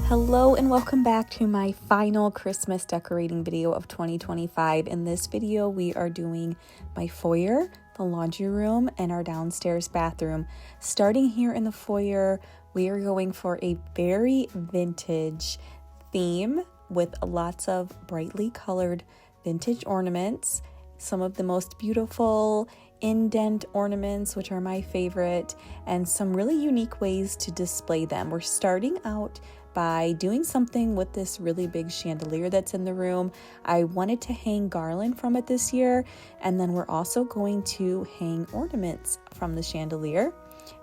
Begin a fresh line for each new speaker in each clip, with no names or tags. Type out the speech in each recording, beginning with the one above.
Hello and welcome back to my final Christmas decorating video of 2025. In this video, we are doing my foyer, the laundry room, and our downstairs bathroom. Starting here in the foyer, we are going for a very vintage theme with lots of brightly colored vintage ornaments, some of the most beautiful indent ornaments, which are my favorite, and some really unique ways to display them. We're starting out by doing something with this really big chandelier that's in the room. I wanted to hang garland from it this year, and then we're also going to hang ornaments from the chandelier,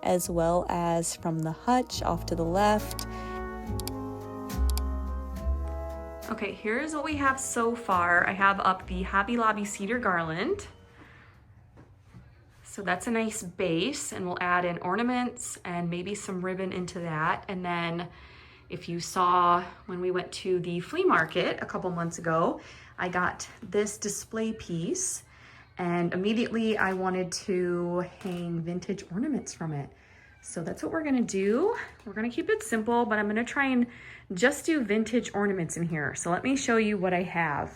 as well as from the hutch off to the left. Okay, here's what we have so far. I have up the Hobby Lobby cedar garland. So that's a nice base, and we'll add in ornaments and maybe some ribbon into that. And then if you saw when we went to the flea market a couple months ago, I got this display piece, and immediately I wanted to hang vintage ornaments from it. So that's what we're gonna do. We're gonna keep it simple, but I'm gonna try and just do vintage ornaments in here. So let me show you what I have.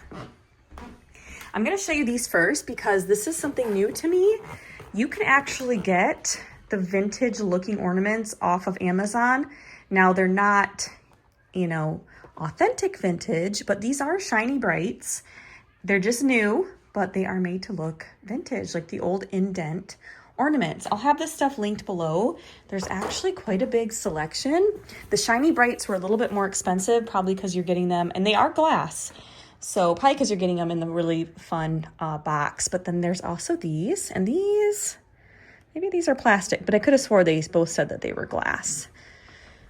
I'm gonna show you these first because this is something new to me. You can actually get the vintage looking ornaments off of Amazon. Now they're not, authentic vintage, but these are shiny brights. They're just new, but they are made to look vintage, like the old indent ornaments. I'll have this stuff linked below. There's actually quite a big selection. The shiny brights were a little bit more expensive, probably because you're getting them, and they are glass. So probably because you're getting them in the really fun box. But then there's also these, and these, maybe these are plastic, but I could have swore they both said that they were glass.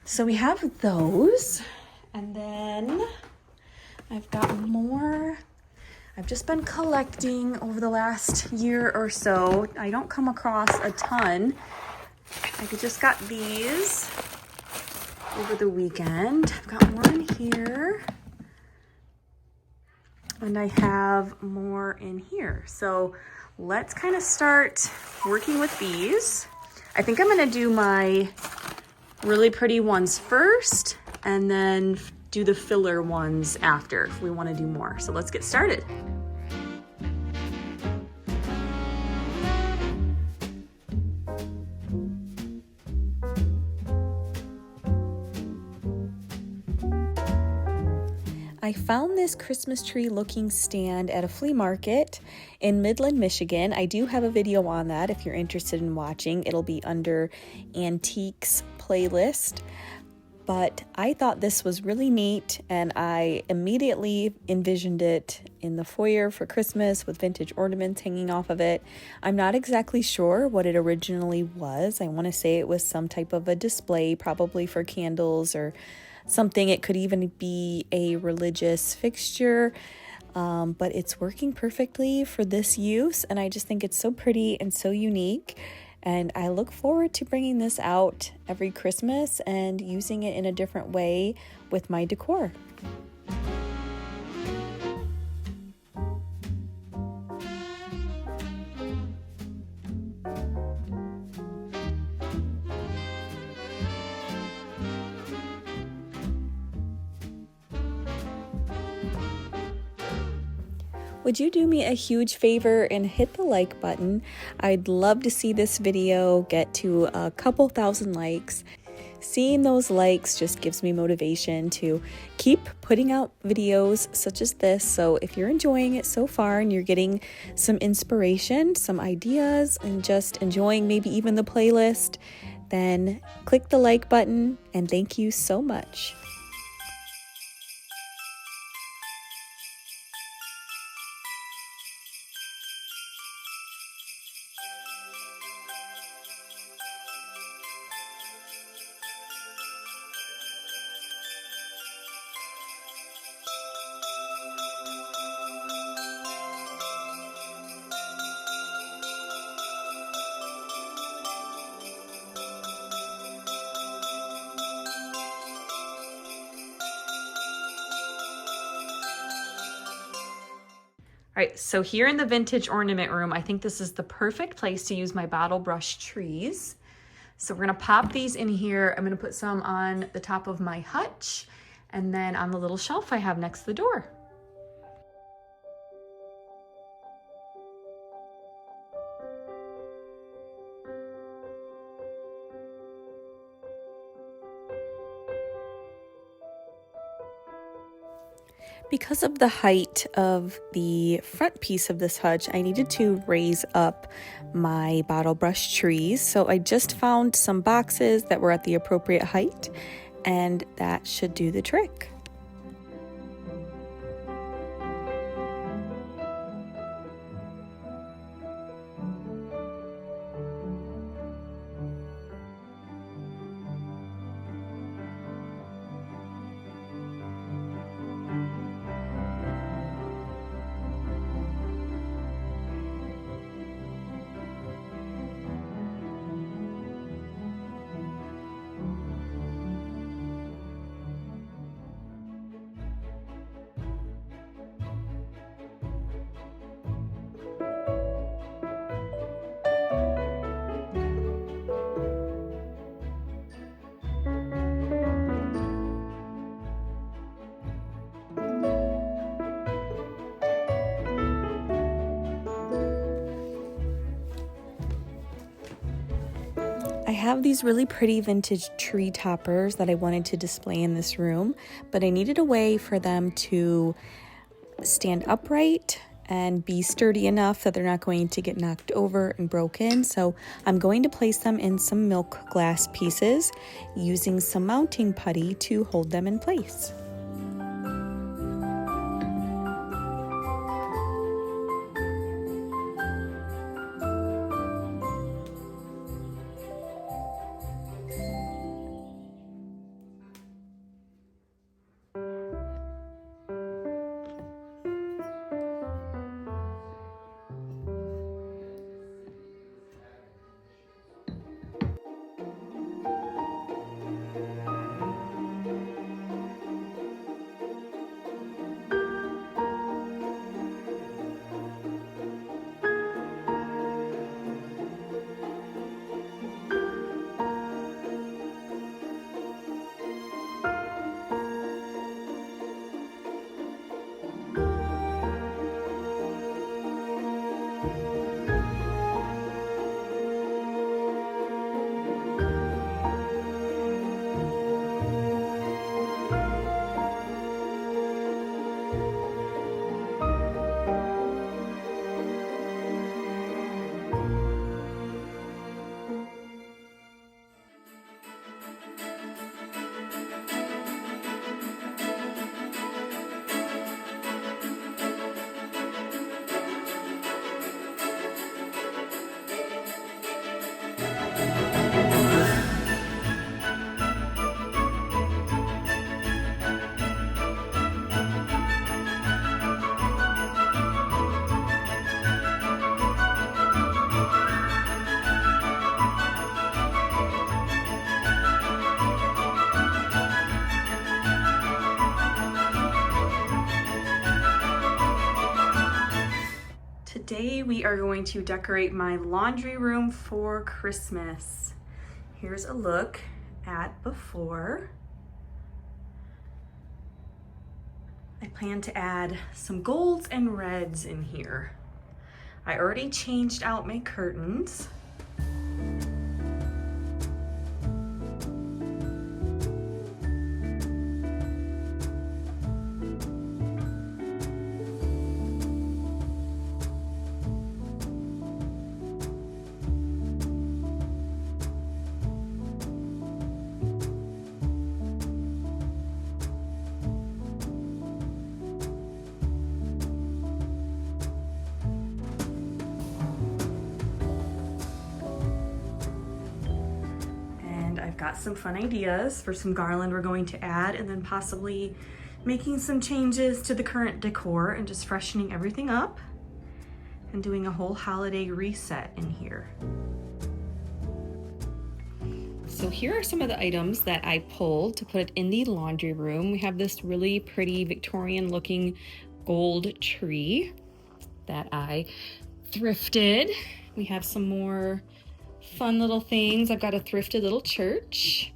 So we have those, and then I've got more. I've just been collecting over the last year or so. I don't come across a ton. I just got these over the weekend. I've got more in here, and I have more in here. So let's kind of start working with these. I think I'm gonna do my really pretty ones first, and then do the filler ones after if we want to do more. So let's get started. I found this Christmas tree looking stand at a flea market in Midland, Michigan. I do have a video on that if you're interested in watching. It'll be under Antiques playlist. But I thought this was really neat, and I immediately envisioned it in the foyer for Christmas with vintage ornaments hanging off of it. I'm not exactly sure what it originally was. I want to say it was some type of a display, probably for candles or something. It could even be a religious fixture, but it's working perfectly for this use, and I just think it's so pretty and so unique. And I look forward to bringing this out every Christmas and using it in a different way with my decor. Would you do me a huge favor and hit the like button? I'd love to see this video get to a couple thousand likes. Seeing those likes just gives me motivation to keep putting out videos such as this. So if you're enjoying it so far and you're getting some inspiration, some ideas, and just enjoying maybe even the playlist, then click the like button, and thank you so much. All right, so here in the vintage ornament room, I think this is the perfect place to use my bottle brush trees. So we're gonna pop these in here. I'm gonna put some on the top of my hutch, and then on the little shelf I have next to the door. Because of the height of the front piece of this hutch, I needed to raise up my bottle brush trees. So I just found some boxes that were at the appropriate height, and that should do the trick. I have these really pretty vintage tree toppers that I wanted to display in this room, but I needed a way for them to stand upright and be sturdy enough that they're not going to get knocked over and broken. So I'm going to place them in some milk glass pieces using some mounting putty to hold them in place. Today we are going to decorate my laundry room for Christmas. Here's a look at before. I plan to add some golds and reds in here. I already changed out my curtains. Got some fun ideas for some garland we're going to add, and then possibly making some changes to the current decor and just freshening everything up and doing a whole holiday reset in here. So here are some of the items that I pulled to put in the laundry room. We have this really pretty Victorian looking gold tree that I thrifted. We have some more fun little things. I've got a thrifted little church.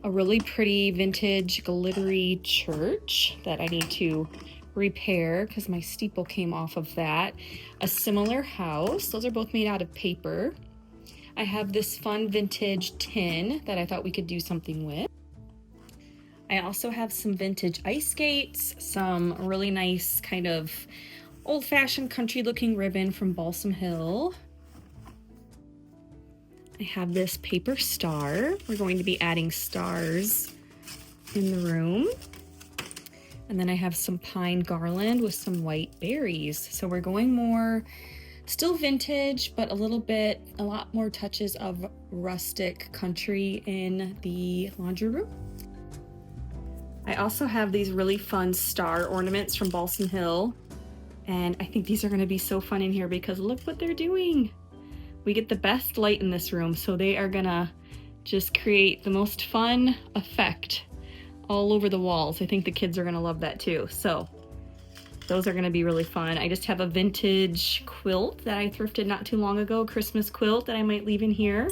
a really pretty vintage glittery church that I need to repair because my steeple came off of that. A similar house. Those are both made out of paper. I have this fun vintage tin that I thought we could do something with. I also have some vintage ice skates, some really nice kind of old-fashioned country looking ribbon from Balsam Hill. I have this paper star. We're going to be adding stars in the room. And then I have some pine garland with some white berries. So we're going more, still vintage, but a lot more touches of rustic country in the laundry room. I also have these really fun star ornaments from Balsam Hill. And I think these are gonna be so fun in here because look what they're doing. We get the best light in this room, so they are gonna just create the most fun effect all over the walls. I think the kids are gonna love that too. So those are gonna be really fun. I just have a vintage quilt that I thrifted not too long ago, Christmas quilt that I might leave in here.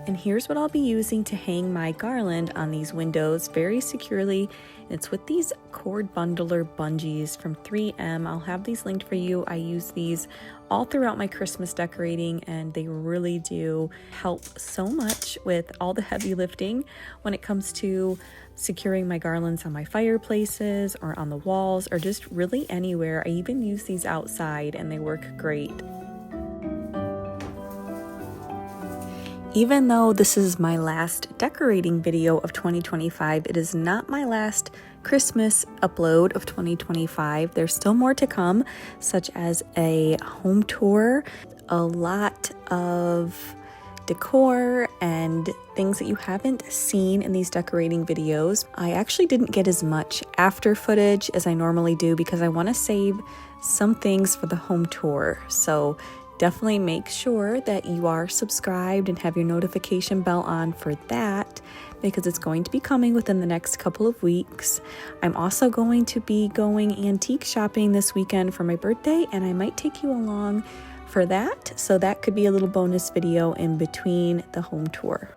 And here's what I'll be using to hang my garland on these windows very securely. It's with these cord bundler bungees from 3M. I'll have these linked for you. I use these all throughout my Christmas decorating, and they really do help so much with all the heavy lifting when it comes to securing my garlands on my fireplaces or on the walls or just really anywhere. I even use these outside and they work great. Even though this is my last decorating video of 2025, it is not my last Christmas upload of 2025. There's still more to come, such as a home tour, a lot of decor and things that you haven't seen in these decorating videos. I actually didn't get as much after footage as I normally do because I want to save some things for the home tour. So definitely make sure that you are subscribed and have your notification bell on for that because it's going to be coming within the next couple of weeks. I'm also going to be going antique shopping this weekend for my birthday, and I might take you along for that. So that could be a little bonus video in between the home tour.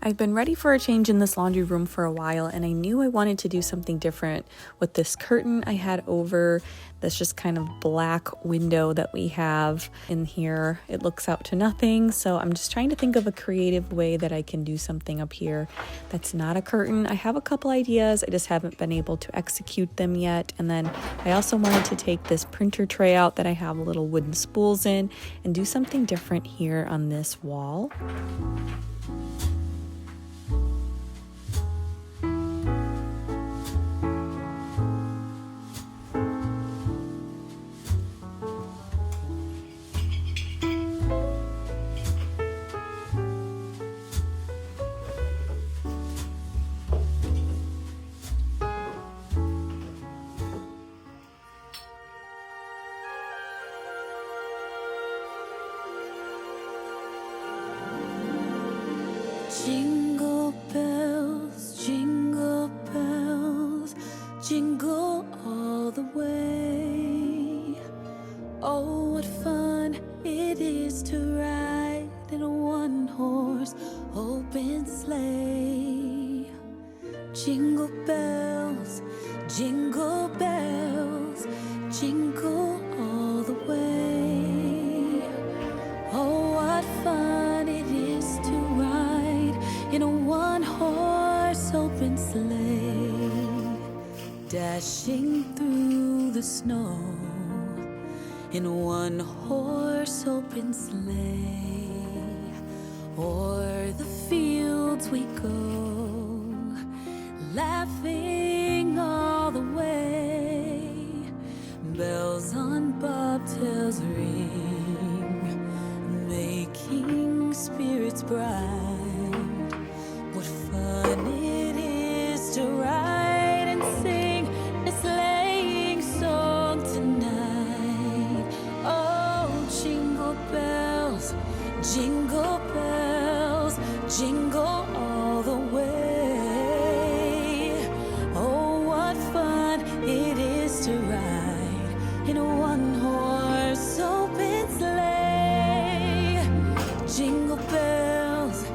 I've been ready for a change in this laundry room for a while, and I knew I wanted to do something different with this curtain I had over this just kind of black window that we have in here. It looks out to nothing, so I'm just trying to think of a creative way that I can do something up here that's not a curtain. I have a couple ideas, I just haven't been able to execute them yet. And then I also wanted to take this printer tray out that I have little wooden spools in and do something different here on this wall.
Jingle bells, jingle all the way. Oh, what fun it is to ride in a one-horse open sleigh. Jingle bells, jingle all the way. dashing through the snow in one horse open sleigh. O'er the fields we go, laughing all the way. Bells on bobtails ring, making spirits bright. What fun it is to ride and sing a sleighing song tonight. Oh, jingle bells, jingle bells, jingle all the way. Oh, what fun it is to ride in a one-horse open sleigh. Jingle bells,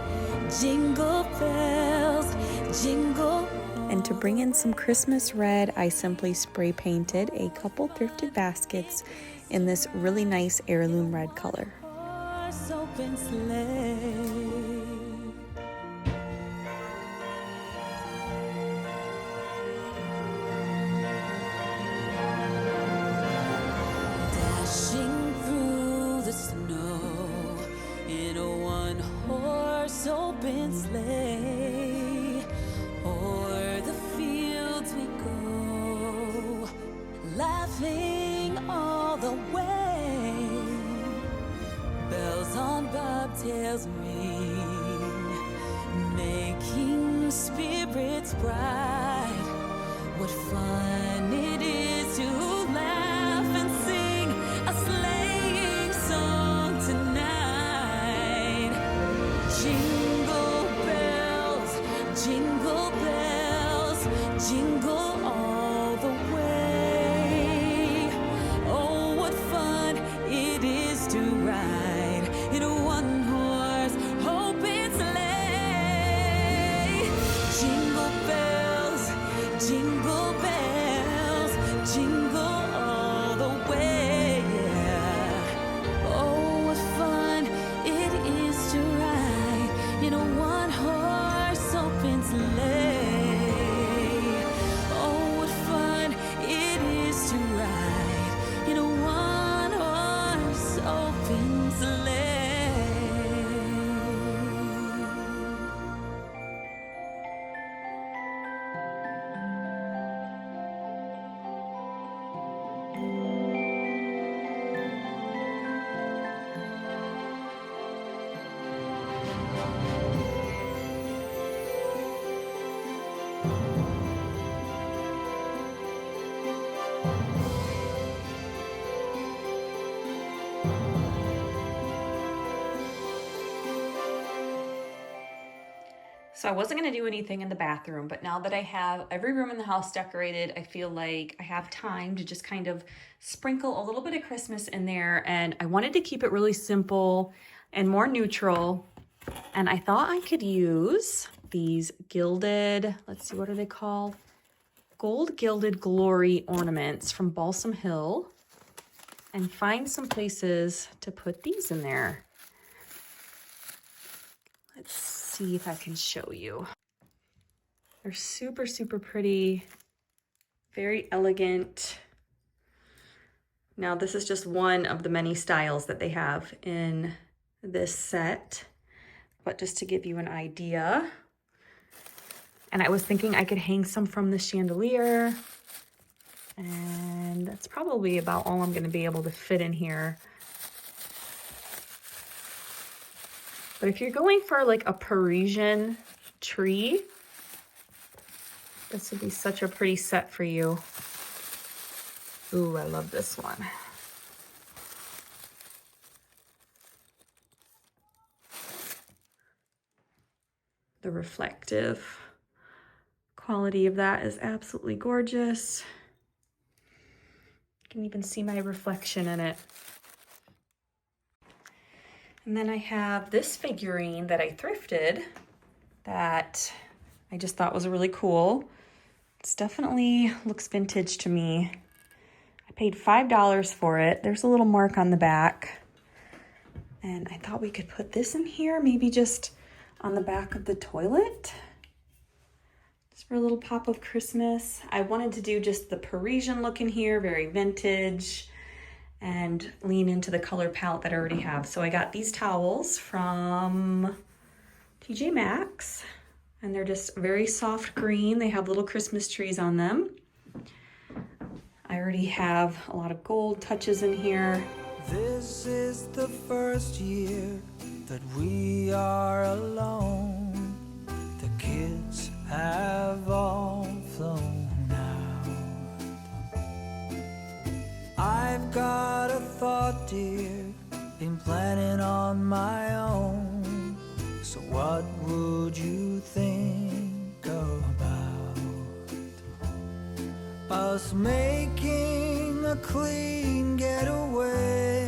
jingle bells, jingle.
And to bring in some Christmas red, I simply spray painted a couple thrifted baskets in this really nice heirloom red color.
Horse open sleigh. Dashing through the snow in a one-horse open sleigh. O'er the fields we go, laughing all the way. Bells on bobtails ring, making spirits bright. What fun it is to laugh and sing a sleighing song tonight. Jingle bells, jingle bells, jingle all the way. Oh, what fun it is to ride in a one-horse open sleigh. Jingle bells, jingle bells, jingle all the way. Oh, what fun it is to ride in a one-horse open sleigh. Oh, what fun it is to ride in a one-horse open sleigh.
So I wasn't going to do anything in the bathroom, but now that I have every room in the house decorated, I feel like I have time to just kind of sprinkle a little bit of Christmas in there. And I wanted to keep it really simple and more neutral. And I thought I could use these gilded, let's see, what are they called? Gold Gilded Glory ornaments from Balsam Hill, and find some places to put these in there. Let's see if I can show you. They're super, super pretty, very elegant. Now, this is just one of the many styles that they have in this set, but just to give you an idea. And I was thinking I could hang some from the chandelier, and that's probably about all I'm going to be able to fit in here. But if you're going for like a Parisian tree, this would be such a pretty set for you. Ooh, I love this one. The reflective quality of that is absolutely gorgeous. You can even see my reflection in it. And then I have this figurine that I thrifted that I just thought was really cool. It's definitely looks vintage to me. I paid $5 for it. There's a little mark on the back. And I thought we could put this in here, maybe just on the back of the toilet. Just for a little pop of Christmas. I wanted to do just the Parisian look in here, very vintage, and lean into the color palette that I already have. So I got these towels from TJ Maxx, and they're just very soft green. They have little Christmas trees on them. I already have a lot of gold touches in here.
This is the first year that we are alone. The kids have all flown out. I've got a thought, dear, been planning on my own. So what would you think about us making a clean getaway,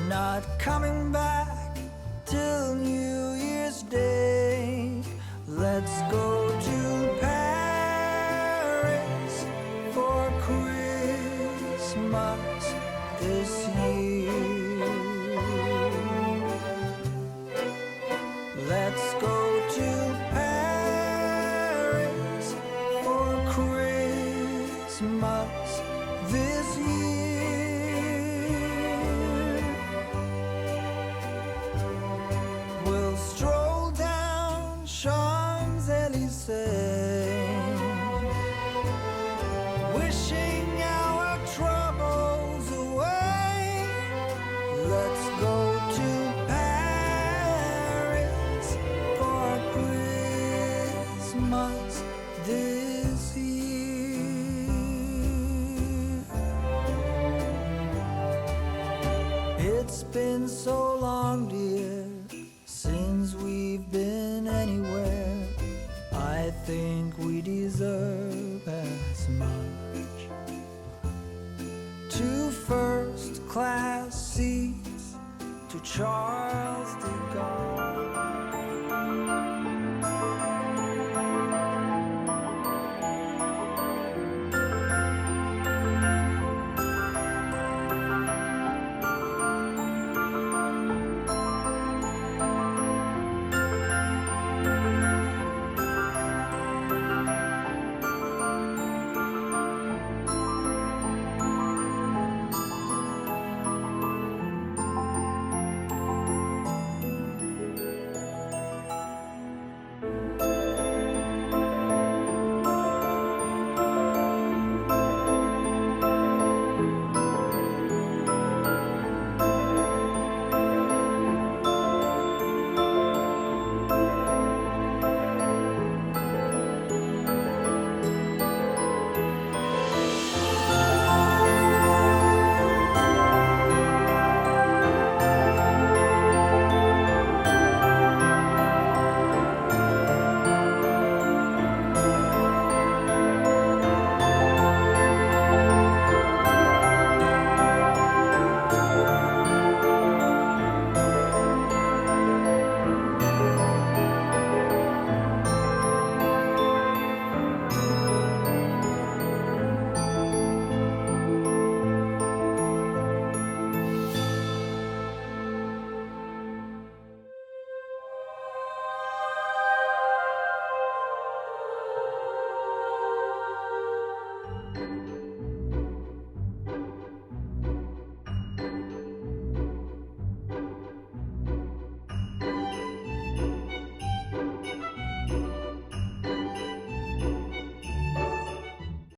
not coming back till New Year's Day? Let's go to Paris for Christmas this year. Let's go to Paris for Christmas this year. We'll stroll down Champs-Elysees, wishing our troubles away. Let's go to Paris for Christmas this year. It's been so long, dear, since we've been anywhere. I think we deserve as much. 2 first-class seats to Charles de Gaulle.